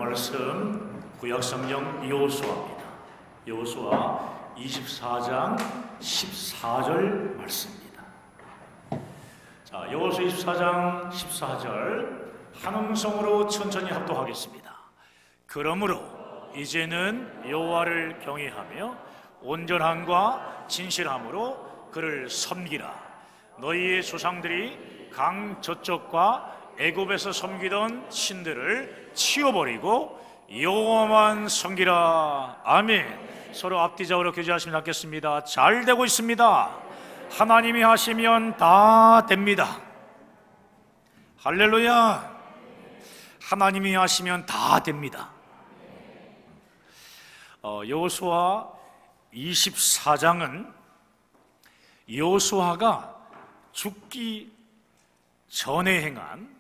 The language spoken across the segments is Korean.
말씀 구약성경 여호수아입니다. 여호수아 24장 14절 말씀입니다. 자, 여호수아 24장 14절 한 음성으로 천천히 합독하겠습니다. 그러므로 이제는 여호와를 경외하며 온전함과 진실함으로 그를 섬기라. 너희의 조상들이 강 저쪽과 애굽에서 섬기던 신들을 치워버리고 여호와만 섬기라. 아멘. 서로 앞뒤적으로 교제하시면 낫겠습니다. 잘 되고 있습니다. 하나님이 하시면 다 됩니다. 할렐루야. 하나님이 하시면 다 됩니다. 여호수아 24장은 여호수아가 죽기 전에 행한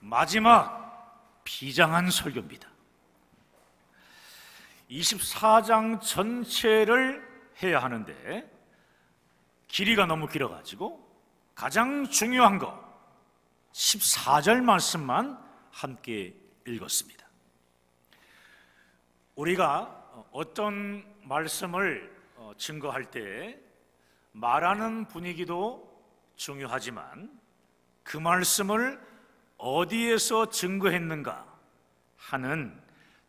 마지막 비장한 설교입니다. 24장 전체를 해야 하는데 길이가 너무 길어가지고 가장 중요한 거 14절 말씀만 함께 읽었습니다. 우리가 어떤 말씀을 증거할 때 말하는 분위기도 중요하지만 그 말씀을 어디에서 증거했는가 하는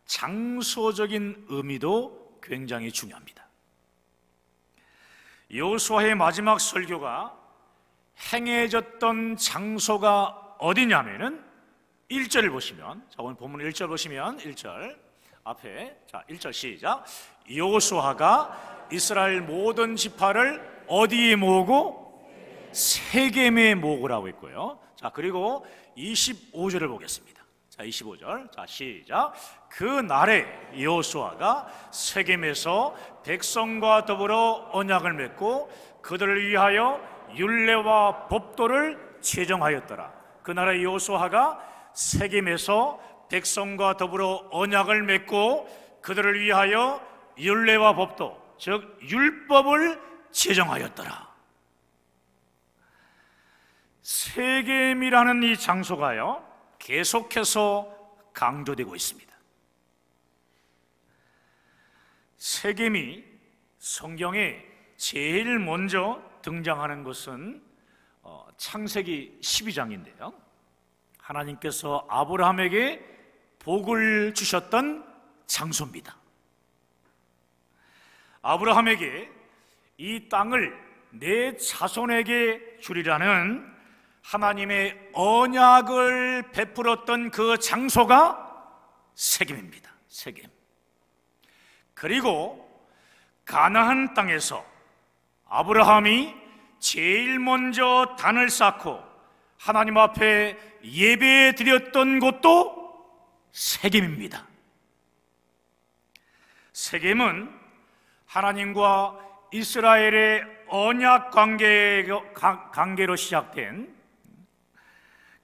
장소적인 의미도 굉장히 중요합니다. 여호수아의 마지막 설교가 행해졌던 장소가 어디냐면은 1절을 보시면, 자, 오늘 본문 1절 보시면 1절 앞에, 자, 1절 시작. 여호수아가 이스라엘 모든 지파를 어디에 모으고? 세겜에 모으라고 했고요. 자, 그리고 25절을 보겠습니다. 자, 25절. 자, 시작. 그 날에 여호수아가 세겜에서 백성과 더불어 언약을 맺고 그들을 위하여 율례와 법도를 제정하였더라. 그 날에 여호수아가 세겜에서 백성과 더불어 언약을 맺고 그들을 위하여 율례와 법도, 즉 율법을 제정하였더라. 세겜이라는 이 장소가요, 계속해서 강조되고 있습니다. 세겜이 성경에 제일 먼저 등장하는 것은 창세기 12장인데요 하나님께서 아브라함에게 복을 주셨던 장소입니다. 아브라함에게 이 땅을 내 자손에게 주리라는 하나님의 언약을 베풀었던 그 장소가 세겜입니다. 세겜. 그리고 가나안 땅에서 아브라함이 제일 먼저 단을 쌓고 하나님 앞에 예배 드렸던 곳도 세겜입니다. 세겜은 하나님과 이스라엘의 언약 관계로 시작된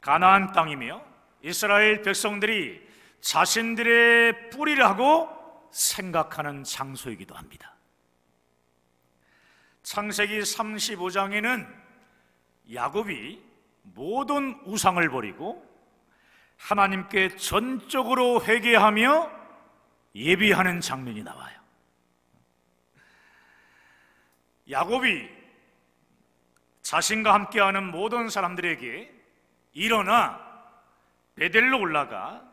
가나안 땅이며 이스라엘 백성들이 자신들의 뿌리라고 생각하는 장소이기도 합니다. 창세기 35장에는 야곱이 모든 우상을 버리고 하나님께 전적으로 회개하며 예비하는 장면이 나와요. 야곱이 자신과 함께하는 모든 사람들에게 일어나 베델로 올라가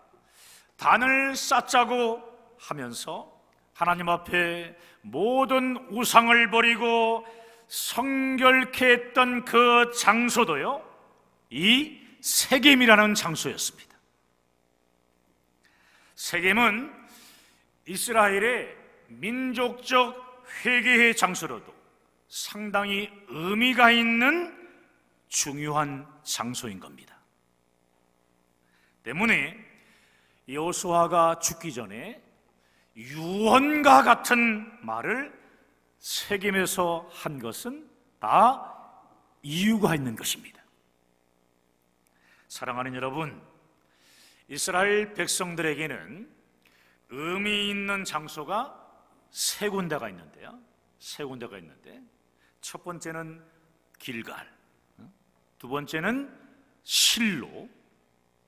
단을 쌓자고 하면서 하나님 앞에 모든 우상을 버리고 성결케 했던 그 장소도요, 이 세겜이라는 장소였습니다. 세겜은 이스라엘의 민족적 회개의 장소로도 상당히 의미가 있는 중요한 장소인 겁니다. 때문에 여호수아가 죽기 전에 유언과 같은 말을 세겜에서 한 것은 다 이유가 있는 것입니다. 사랑하는 여러분, 이스라엘 백성들에게는 의미 있는 장소가 세 군데가 있는데요. 세 군데가 있는데 첫 번째는 길갈, 두 번째는 실로,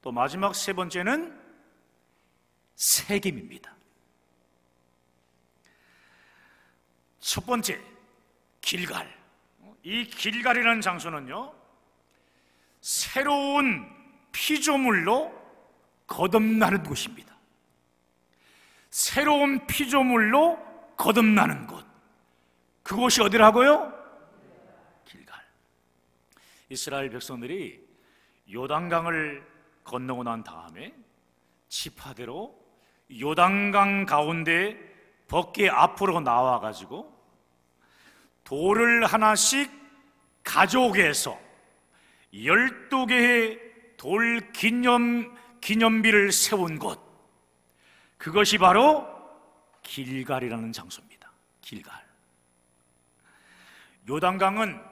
또 마지막 세 번째는 새김입니다. 첫 번째, 길갈. 이 길갈이라는 장소는요, 새로운 피조물로 거듭나는 곳입니다. 새로운 피조물로 거듭나는 곳. 그곳이 어디라고요? 길갈. 이스라엘 백성들이 요단강을 건너고 난 다음에 지파대로 요단강 가운데 벗게 앞으로 나와가지고 돌을 하나씩 가져오게 해서 12개의 돌 기념비를 세운 곳, 그것이 바로 길갈이라는 장소입니다. 길갈. 요단강은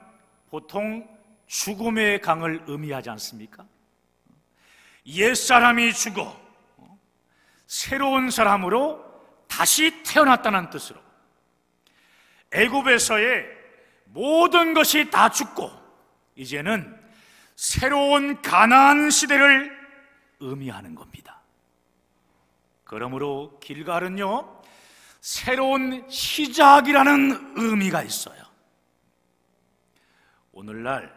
보통 죽음의 강을 의미하지 않습니까? 옛사람이 죽어 새로운 사람으로 다시 태어났다는 뜻으로 애굽에서의 모든 것이 다 죽고 이제는 새로운 가나안 시대를 의미하는 겁니다. 그러므로 길갈은요, 새로운 시작이라는 의미가 있어요. 오늘날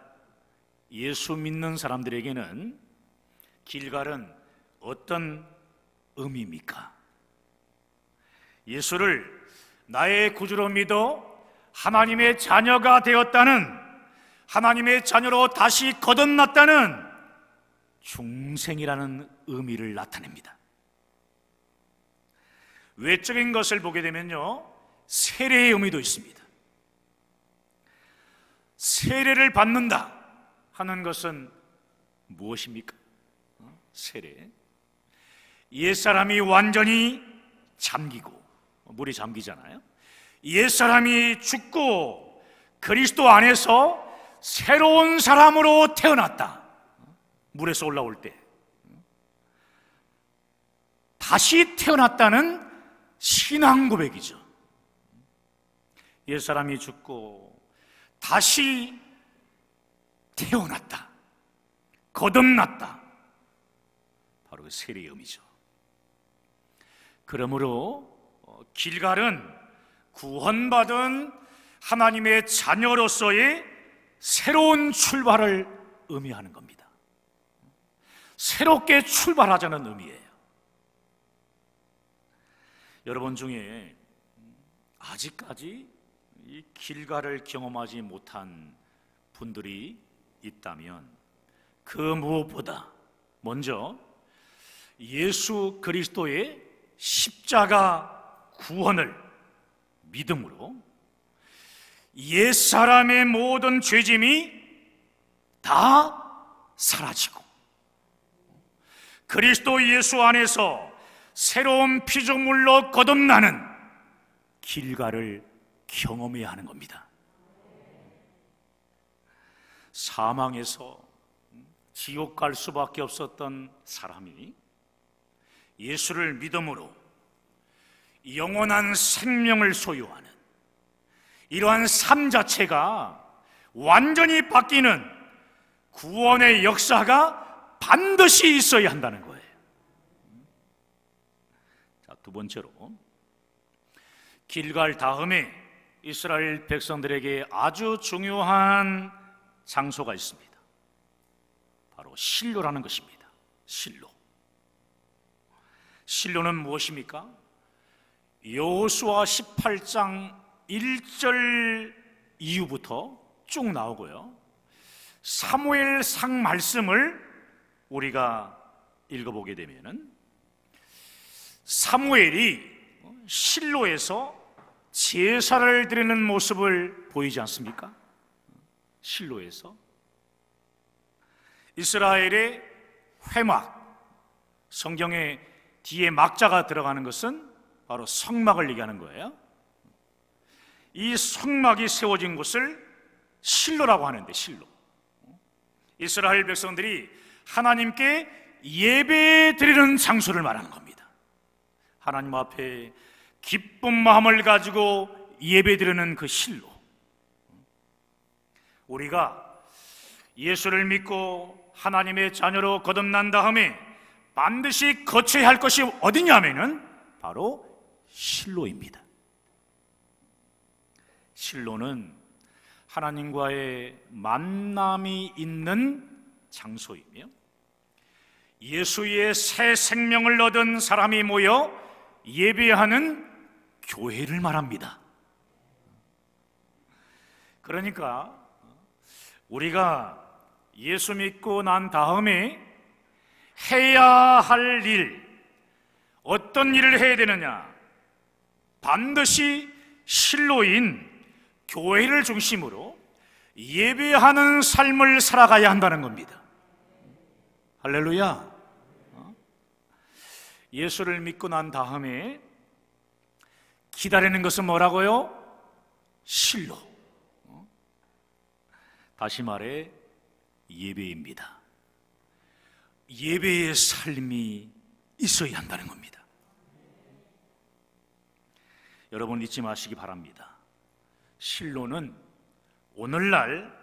예수 믿는 사람들에게는 길갈은 어떤 의미입니까? 예수를 나의 구주로 믿어 하나님의 자녀가 되었다는, 하나님의 자녀로 다시 거듭났다는 중생이라는 의미를 나타냅니다. 외적인 것을 보게 되면요, 세례의 의미도 있습니다. 세례를 받는다 하는 것은 무엇입니까? 세례. 옛사람이 완전히 잠기고, 물이 잠기잖아요. 옛사람이 죽고 그리스도 안에서 새로운 사람으로 태어났다. 물에서 올라올 때 다시 태어났다는 신앙 고백이죠. 옛사람이 죽고 다시 태어났다, 거듭났다, 바로 그 세례의 의미죠. 그러므로 길갈은 구원받은 하나님의 자녀로서의 새로운 출발을 의미하는 겁니다. 새롭게 출발하자는 의미예요. 여러분 중에 아직까지 이 길갈을 경험하지 못한 분들이 있다면 그 무엇보다 먼저 예수 그리스도의 십자가 구원을 믿음으로 옛사람의 모든 죄짐이 다 사라지고 그리스도 예수 안에서 새로운 피조물로 거듭나는 길갈을 경험해야 하는 겁니다. 사망에서 지옥 갈 수밖에 없었던 사람이 예수를 믿음으로 영원한 생명을 소유하는 이러한 삶 자체가 완전히 바뀌는 구원의 역사가 반드시 있어야 한다는 거예요. 자, 두 번째로 길갈 다음에 이스라엘 백성들에게 아주 중요한 장소가 있습니다. 바로 실로라는 것입니다. 실로. 실로는 무엇입니까? 여호수아 18장 1절 이후부터 쭉 나오고요, 사무엘상 말씀을 우리가 읽어보게 되면은 사무엘이 실로에서 제사를 드리는 모습을 보이지 않습니까? 실로에서 이스라엘의 회막, 성경에 뒤에 막자가 들어가는 것은 바로 성막을 얘기하는 거예요. 이 성막이 세워진 곳을 실로라고 하는데, 실로, 이스라엘 백성들이 하나님께 예배 드리는 장소를 말하는 겁니다. 하나님 앞에 기쁜 마음을 가지고 예배 드리는 그 실로. 우리가 예수를 믿고 하나님의 자녀로 거듭난 다음에 반드시 거쳐야 할 것이 어디냐면은 바로 실로입니다. 실로는 하나님과의 만남이 있는 장소이며 예수의 새 생명을 얻은 사람이 모여 예배하는 교회를 말합니다. 그러니까 우리가 예수 믿고 난 다음에 해야 할 일, 어떤 일을 해야 되느냐? 반드시 실로인 교회를 중심으로 예배하는 삶을 살아가야 한다는 겁니다. 할렐루야. 예수를 믿고 난 다음에 기다리는 것은 뭐라고요? 실로. 다시 말해 예배입니다. 예배의 삶이 있어야 한다는 겁니다. 여러분 잊지 마시기 바랍니다. 실로는 오늘날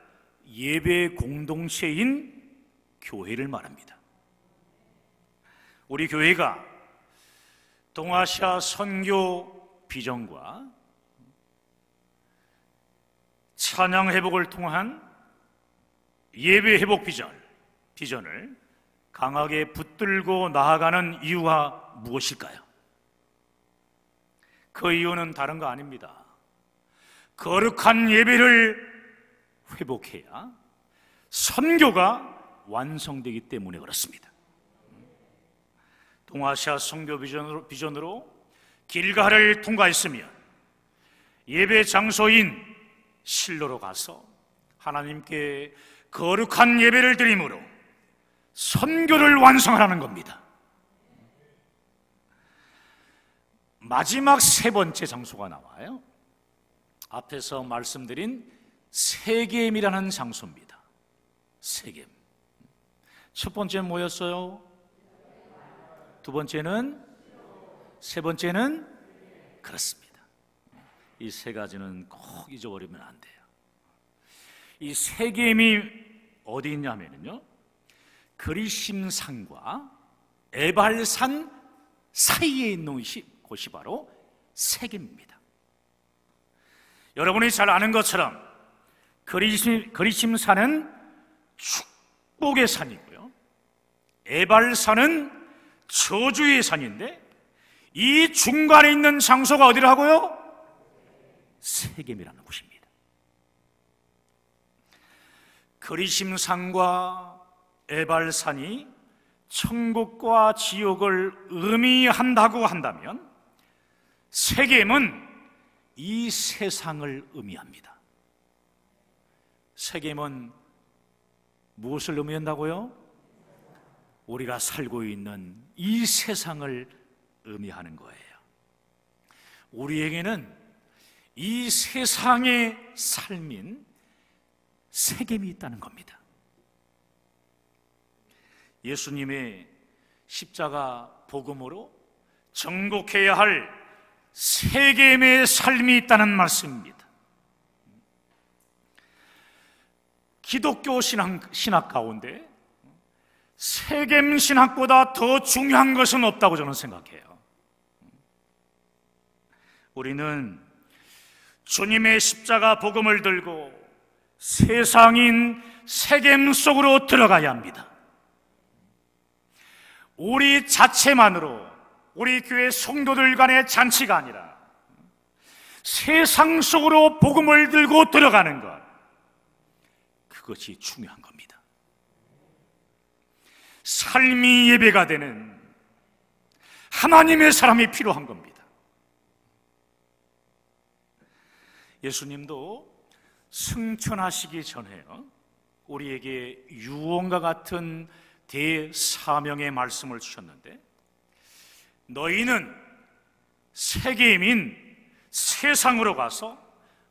예배 공동체인 교회를 말합니다. 우리 교회가 동아시아 선교 비전과 찬양 회복을 통한 예배 회복 비전을 강하게 붙들고 나아가는 이유가 무엇일까요? 그 이유는 다른 거 아닙니다. 거룩한 예배를 회복해야 선교가 완성되기 때문에 그렇습니다. 동아시아 선교 비전으로 길가를 통과했으면 예배 장소인 실로로 가서 하나님께 거룩한 예배를 드림으로 선교를 완성하라는 겁니다. 마지막 세 번째 장소가 나와요. 앞에서 말씀드린 세겜이라는 장소입니다. 세겜. 첫 번째는 뭐였어요? 두 번째는? 세 번째는? 그렇습니다. 이 세 가지는 꼭 잊어버리면 안 돼요. 이 세겜이 어디 있냐면요, 그리심산과 에발산 사이에 있는 곳이 바로 세겜입니다. 여러분이 잘 아는 것처럼 그리심산은 축복의 산이고요, 에발산은 저주의 산인데 이 중간에 있는 장소가 어디라고요? 세겜이라는 곳입니다. 그리심산과 에발산이 천국과 지옥을 의미한다고 한다면 세겜은 이 세상을 의미합니다. 세겜은 무엇을 의미한다고요? 우리가 살고 있는 이 세상을 의미하는 거예요. 우리에게는 이 세상의 삶인 세겜이 있다는 겁니다. 예수님의 십자가 복음으로 정복해야 할 세겜의 삶이 있다는 말씀입니다. 기독교 신학 가운데 세겜 신학보다 더 중요한 것은 없다고 저는 생각해요. 우리는 주님의 십자가 복음을 들고 세상인 세겜 속으로 들어가야 합니다. 우리 자체만으로 우리 교회 성도들 간의 잔치가 아니라 세상 속으로 복음을 들고 들어가는 것, 그것이 중요한 겁니다. 삶이 예배가 되는 하나님의 사람이 필요한 겁니다. 예수님도 승천하시기 전에요, 우리에게 유언과 같은 대사명의 말씀을 주셨는데, 너희는 세겜인 세상으로 가서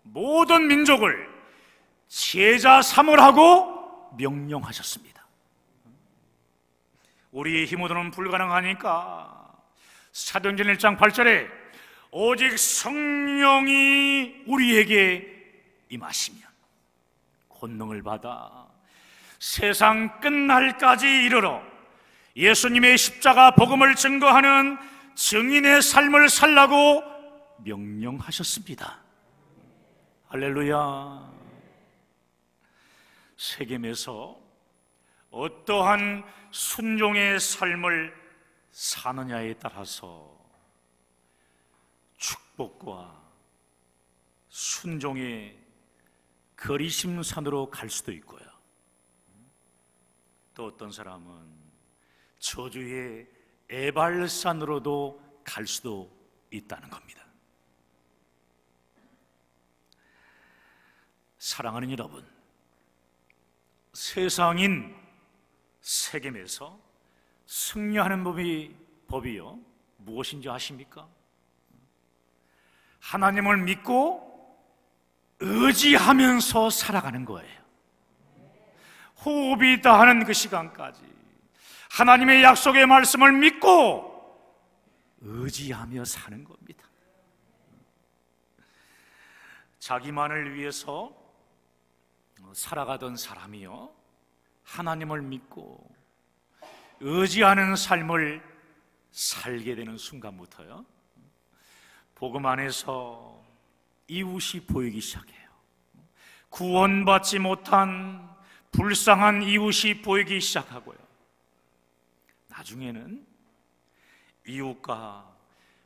모든 민족을 제자 삼으라고 명령하셨습니다. 우리의 힘으로는 불가능하니까 사도행전 1장 8절에 오직 성령이 우리에게 임하시면 권능을 받아 세상 끝날까지 이르러 예수님의 십자가 복음을 증거하는 증인의 삶을 살라고 명령하셨습니다. 할렐루야. 세겜에서 어떠한 순종의 삶을 사느냐에 따라서 축복과 순종의 거리심산으로 갈 수도 있고요, 또 어떤 사람은 저주의 에발산으로도 갈 수도 있다는 겁니다. 사랑하는 여러분, 세상인 세겜에서 승리하는 법이요 무엇인지 아십니까? 하나님을 믿고 의지하면서 살아가는 거예요. 호흡이 다하는 그 시간까지 하나님의 약속의 말씀을 믿고 의지하며 사는 겁니다. 자기만을 위해서 살아가던 사람이요, 하나님을 믿고 의지하는 삶을 살게 되는 순간부터요, 복음 안에서 이웃이 보이기 시작해요. 구원받지 못한 불쌍한 이웃이 보이기 시작하고요, 나중에는 이웃과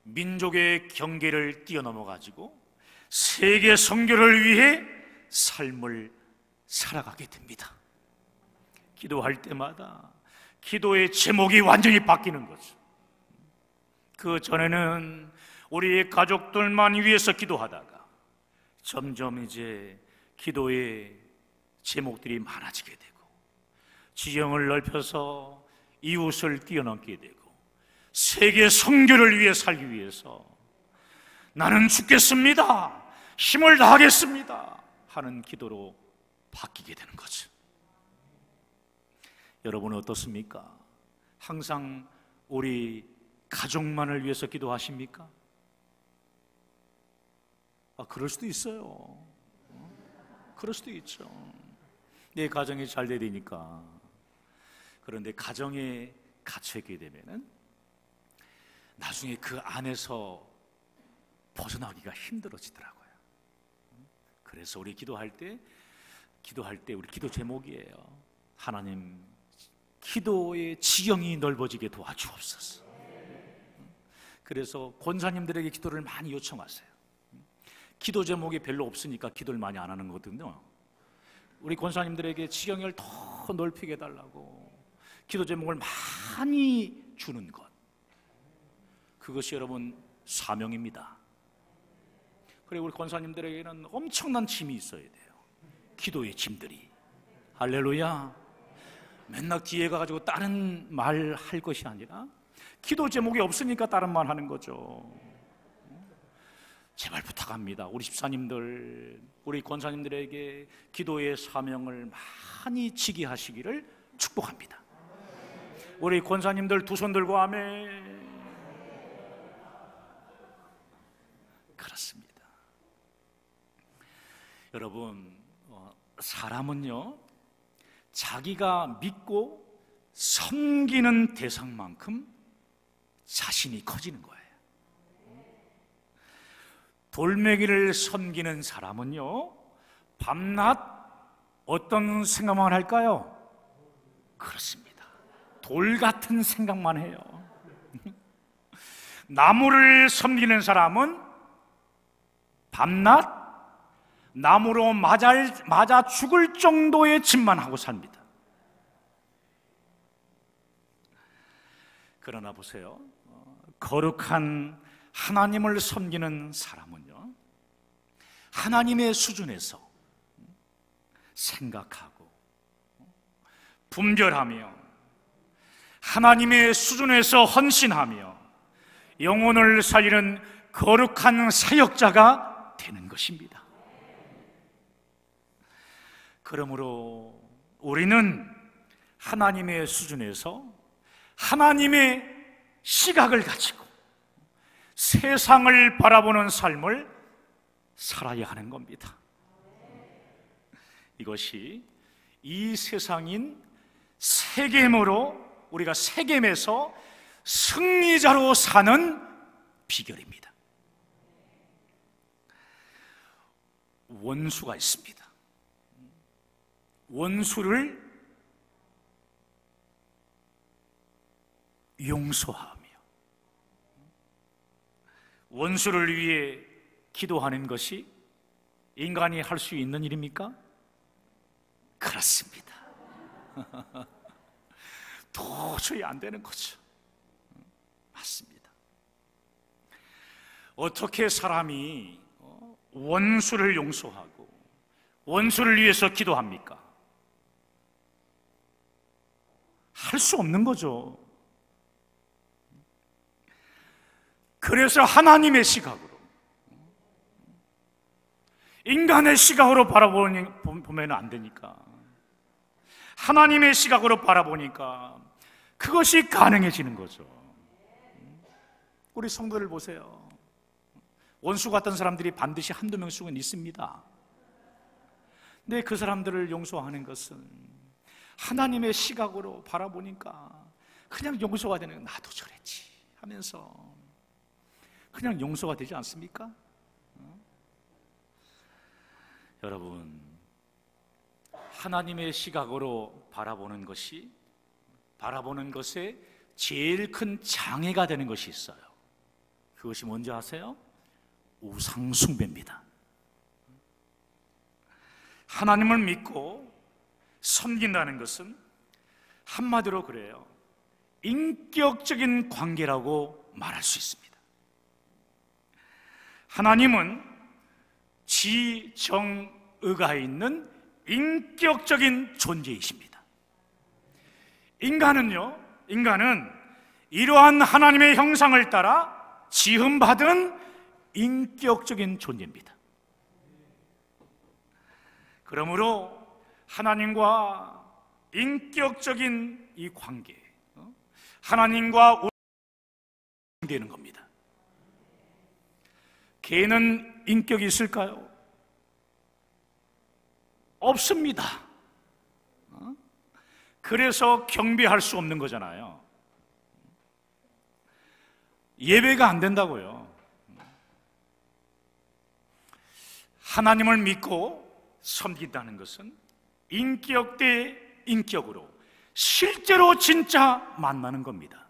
민족의 경계를 뛰어넘어 가지고 세계 선교를 위해 삶을 살아가게 됩니다. 기도할 때마다 기도의 제목이 완전히 바뀌는 거죠. 그 전에는 우리 가족들만 위해서 기도하다가 점점 이제 기도의 제목들이 많아지게 되고, 지형을 넓혀서 이웃을 뛰어넘게 되고, 세계 선교를 위해 살기 위해서 나는 죽겠습니다, 힘을 다하겠습니다 하는 기도로 바뀌게 되는 거죠. 여러분은 어떻습니까? 항상 우리 가족만을 위해서 기도하십니까? 그럴 수도 있어요. 그럴 수도 있죠. 내 가정이 잘 되니까. 그런데 가정에 갇혀있게 되면은 나중에 그 안에서 벗어나기가 힘들어지더라고요. 그래서 우리 기도할 때 우리 기도 제목이에요. 하나님, 기도의 지경이 넓어지게 도와주옵소서. 그래서 권사님들에게 기도를 많이 요청하세요. 기도 제목이 별로 없으니까 기도를 많이 안 하는 거거든요. 우리 권사님들에게 지경을 더 넓히게 해달라고 기도 제목을 많이 주는 것, 그것이 여러분 사명입니다. 그리고 우리 권사님들에게는 엄청난 짐이 있어야 돼요. 기도의 짐들이. 할렐루야. 맨날 뒤에 가가지고 다른 말 할 것이 아니라 기도 제목이 없으니까 다른 말 하는 거죠. 제발 부탁합니다. 우리 집사님들, 우리 권사님들에게 기도의 사명을 많이 지게 하시기를 축복합니다. 우리 권사님들 두 손 들고 아멘. 그렇습니다. 여러분, 사람은요, 자기가 믿고 섬기는 대상만큼 자신이 커지는 거예요. 돌멩이를 섬기는 사람은요, 밤낮 어떤 생각만 할까요? 그렇습니다. 돌 같은 생각만 해요. 나무를 섬기는 사람은 밤낮 나무로 맞아 죽을 정도의 짓만 하고 삽니다. 그러나 보세요, 거룩한 하나님을 섬기는 사람은요, 하나님의 수준에서 생각하고 분별하며 하나님의 수준에서 헌신하며 영혼을 살리는 거룩한 사역자가 되는 것입니다. 그러므로 우리는 하나님의 수준에서 하나님의 시각을 가지고 세상을 바라보는 삶을 살아야 하는 겁니다. 이것이 이 세상인 세겜으로 우리가 세겜에서 승리자로 사는 비결입니다. 원수가 있습니다. 원수를 용서하며 원수를 위해 기도하는 것이 인간이 할 수 있는 일입니까? 그렇습니다. 도저히 안 되는 거죠. 맞습니다. 어떻게 사람이 원수를 용서하고 원수를 위해서 기도합니까? 할 수 없는 거죠. 그래서 하나님의 시각으로, 인간의 시각으로 바라보면 안 되니까 하나님의 시각으로 바라보니까 그것이 가능해지는 거죠. 우리 성도를 보세요. 원수 같은 사람들이 반드시 한두 명씩은 있습니다. 근데 그 사람들을 용서하는 것은 하나님의 시각으로 바라보니까 그냥 용서가 되는 거예요. 나도 저랬지 하면서 그냥 용서가 되지 않습니까? 여러분, 하나님의 시각으로 바라보는 것에 제일 큰 장애가 되는 것이 있어요. 그것이 뭔지 아세요? 우상숭배입니다. 하나님을 믿고 섬긴다는 것은 한마디로 그래요. 인격적인 관계라고 말할 수 있습니다. 하나님은 지정의가 있는 인격적인 존재이십니다. 인간은 이러한 하나님의 형상을 따라 지음받은 인격적인 존재입니다. 그러므로 하나님과 인격적인 이 관계, 하나님과 되는 겁니다. 개는 인격이 있을까요? 없습니다. 그래서 경배할 수 없는 거잖아요. 예배가 안 된다고요. 하나님을 믿고 섬긴다는 것은 인격 대 인격으로 실제로 진짜 만나는 겁니다.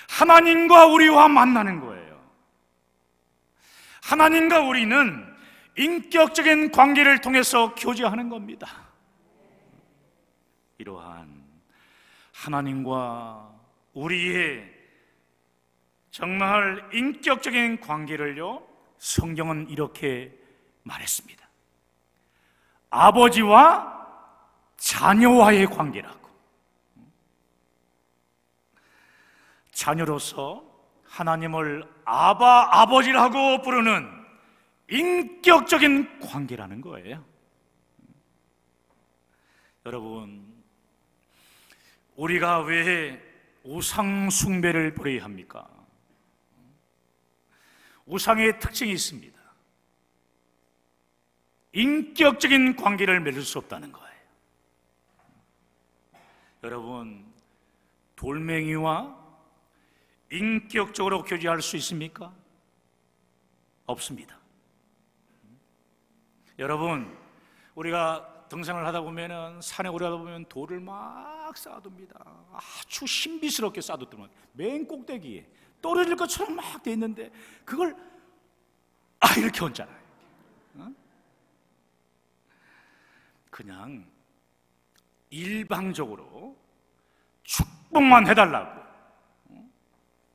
하나님과 우리와 만나는 거예요. 하나님과 우리는 인격적인 관계를 통해서 교제하는 겁니다. 이러한 하나님과 우리의 정말 인격적인 관계를요, 성경은 이렇게 말했습니다. 아버지와 자녀와의 관계라고. 자녀로서 하나님을 아버지라고 부르는 인격적인 관계라는 거예요. 여러분, 우리가 왜 우상 숭배를 버려야 합니까? 우상의 특징이 있습니다. 인격적인 관계를 맺을 수 없다는 거예요. 여러분, 돌멩이와 인격적으로 교제할 수 있습니까? 없습니다. 여러분, 우리가 등산을 하다 보면은 산에 오르다 보면 돌을 막 쌓아둡니다. 아주 신비스럽게 쌓아뒀더만 맨 꼭대기에 떨어질 것처럼 막 돼 있는데 그걸 이렇게 얹잖아요. 그냥 일방적으로 축복만 해달라고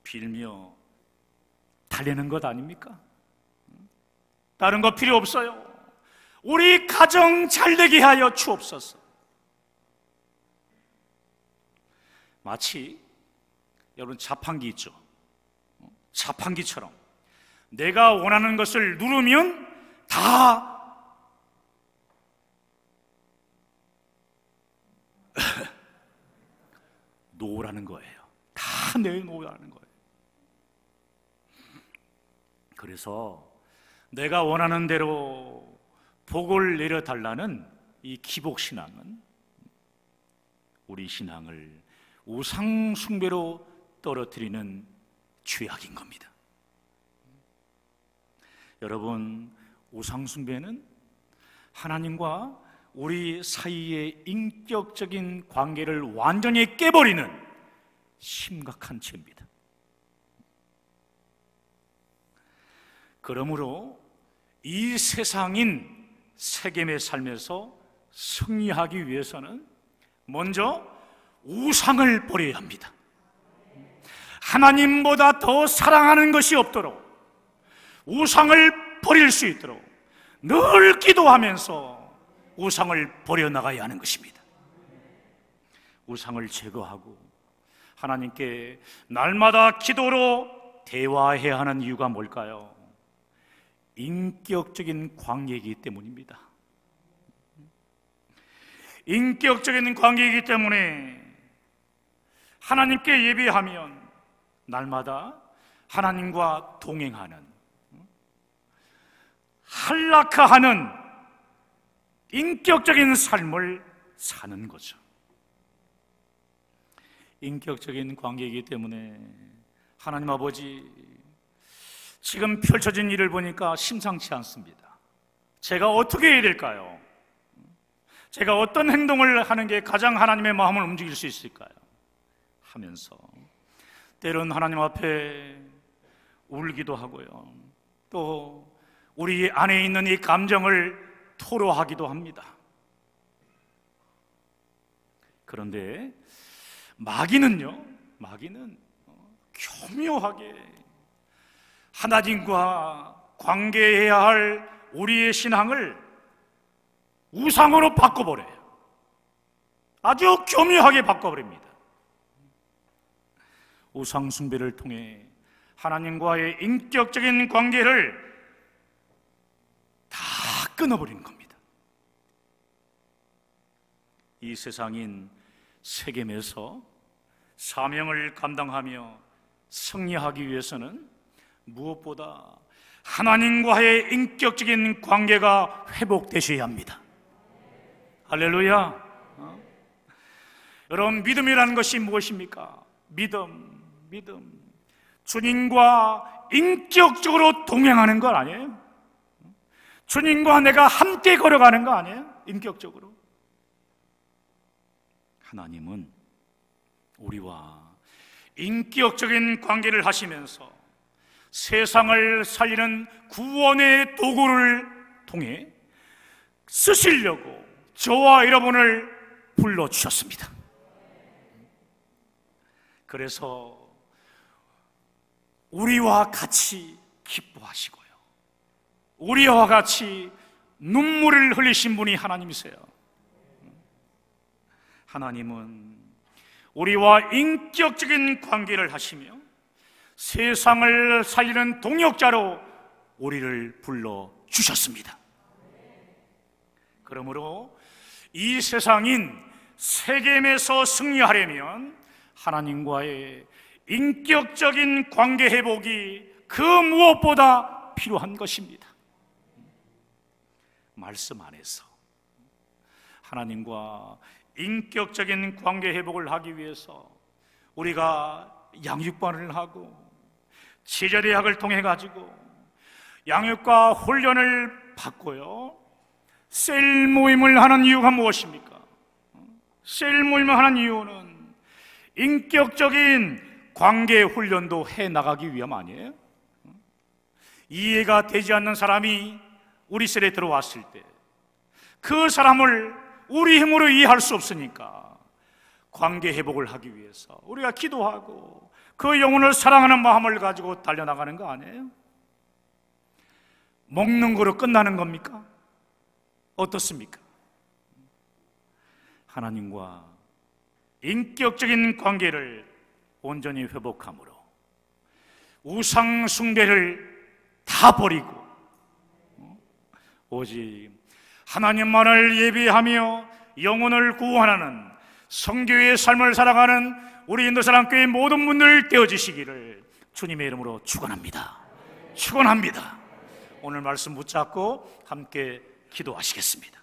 빌며 달래는 것 아닙니까? 다른 거 필요 없어요. 우리 가정 잘되게 하여 주옵소서. 마치 여러분 자판기 있죠? 자판기처럼 내가 원하는 것을 누르면 다 놓으라는 거예요. 다 내놓으라는 거예요. 그래서 내가 원하는 대로 복을 내려달라는 이 기복신앙은 우리 신앙을 우상 숭배로 떨어뜨리는 죄악인 겁니다. 여러분, 우상 숭배는 하나님과 우리 사이의 인격적인 관계를 완전히 깨버리는 심각한 죄입니다. 그러므로 이 세상인 세겜의 삶에서 승리하기 위해서는 먼저 우상을 버려야 합니다. 하나님보다 더 사랑하는 것이 없도록 우상을 버릴 수 있도록 늘 기도하면서 우상을 버려나가야 하는 것입니다. 우상을 제거하고 하나님께 날마다 기도로 대화해야 하는 이유가 뭘까요? 인격적인 관계이기 때문입니다. 인격적인 관계이기 때문에 하나님께 예배하면 날마다 하나님과 동행하는, 한락하는 인격적인 삶을 사는 거죠. 인격적인 관계이기 때문에 하나님 아버지, 지금 펼쳐진 일을 보니까 심상치 않습니다. 제가 어떻게 해야 될까요? 제가 어떤 행동을 하는 게 가장 하나님의 마음을 움직일 수 있을까요? 하면서 때론 하나님 앞에 울기도 하고요, 또 우리 안에 있는 이 감정을 토로하기도 합니다. 그런데 마귀는 교묘하게 하나님과 관계해야 할 우리의 신앙을 우상으로 바꿔버려요. 아주 교묘하게 바꿔버립니다. 우상 숭배를 통해 하나님과의 인격적인 관계를 다 끊어버리는 겁니다. 이 세상인 세겜에서 사명을 감당하며 승리하기 위해서는 무엇보다 하나님과의 인격적인 관계가 회복되셔야 합니다. 할렐루야. 여러분, 믿음이라는 것이 무엇입니까? 믿음. 주님과 인격적으로 동행하는 것 아니에요? 주님과 내가 함께 걸어가는 거 아니에요? 인격적으로. 하나님은 우리와 인격적인 관계를 하시면서 세상을 살리는 구원의 도구를 통해 쓰시려고 저와 여러분을 불러주셨습니다. 그래서 우리와 같이 기뻐하시고요, 우리와 같이 눈물을 흘리신 분이 하나님이세요. 하나님은 우리와 인격적인 관계를 하시며 세상을 살리는 동역자로 우리를 불러주셨습니다. 그러므로 이 세상인 세겜에서 승리하려면 하나님과의 인격적인 관계 회복이 그 무엇보다 필요한 것입니다. 말씀 안에서 하나님과 인격적인 관계 회복을 하기 위해서 우리가 양육반을 하고 제자대학을 통해 가지고 양육과 훈련을 받고요, 셀 모임을 하는 이유가 무엇입니까? 셀 모임을 하는 이유는 인격적인 관계 훈련도 해 나가기 위함 아니에요? 이해가 되지 않는 사람이 우리 셀에 들어왔을 때 그 사람을 우리 힘으로 이해할 수 없으니까 관계 회복을 하기 위해서 우리가 기도하고 그 영혼을 사랑하는 마음을 가지고 달려나가는 거 아니에요? 먹는 거로 끝나는 겁니까? 어떻습니까? 하나님과 인격적인 관계를 온전히 회복함으로 우상 숭배를 다 버리고 오직 하나님만을 예배하며 영혼을 구원하는 성교의 삶을 살아가는 우리 인도사랑교회 모든 분들 되어지시기를 주님의 이름으로 축원합니다. 축원합니다. 오늘 말씀 붙잡고 함께 기도하시겠습니다.